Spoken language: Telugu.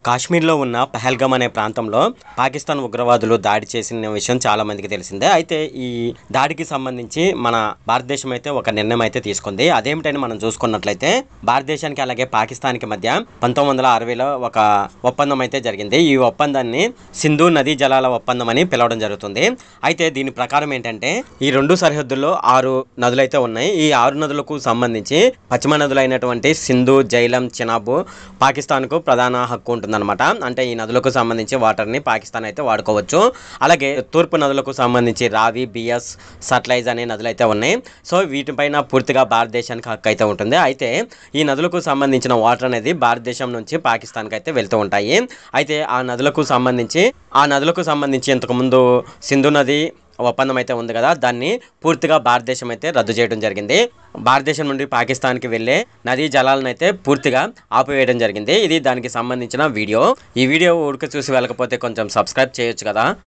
కాశ్మీర్లో ఉన్న పహల్గామ్ అనే ప్రాంతంలో పాకిస్తాన్ ఉగ్రవాదులు దాడి చేసిన విషయం చాలా మందికి తెలిసిందే. అయితే ఈ దాడికి సంబంధించి మన భారతదేశం అయితే ఒక నిర్ణయం అయితే తీసుకుంది. అదేమిటని మనం చూసుకున్నట్లయితే భారతదేశానికి అలాగే పాకిస్తాన్కి మధ్య 1960లో ఒక ఒప్పందం అయితే జరిగింది. ఈ ఒప్పందాన్ని సింధు నదీ జలాల ఒప్పందం అని పిలవడం జరుగుతుంది. అయితే దీని ప్రకారం ఏంటంటే ఈ రెండు సరిహద్దుల్లో 6 నదులైతే ఉన్నాయి. ఈ 6 నదులకు సంబంధించి పశ్చిమ నదులైనటువంటి సింధు, జైలం, చినాబ్ పాకిస్తాన్కు ప్రధాన హక్కు ఉంటుంది అనమాట. అంటే ఈ నదులకు సంబంధించి వాటర్ని పాకిస్తాన్ అయితే వాడుకోవచ్చు. అలాగే తూర్పు నదులకు సంబంధించి రావి, బిఎస్, సట్లైజ్ అనే నదులు అయితే ఉన్నాయి. సో వీటిపైన పూర్తిగా భారతదేశానికి హక్కు అయితే ఉంటుంది. అయితే ఈ నదులకు సంబంధించిన వాటర్ అనేది భారతదేశం నుంచి పాకిస్తాన్కి అయితే వెళ్తూ ఉంటాయి. అయితే ఆ నదులకు సంబంధించి ఇంతకుముందు సింధు నది ఒప్పందం అయితే ఉంది కదా, దాన్ని పూర్తిగా భారతదేశం అయితే రద్దు చేయడం జరిగింది. భారతదేశం నుండి పాకిస్తాన్కి వెళ్ళే నదీ జలాలను అయితే పూర్తిగా ఆపివేయడం జరిగింది. ఇది దానికి సంబంధించిన వీడియో. ఈ వీడియో ఉడక చూసి వెళ్ళకపోతే కొంచెం సబ్స్క్రైబ్ చేయొచ్చు కదా.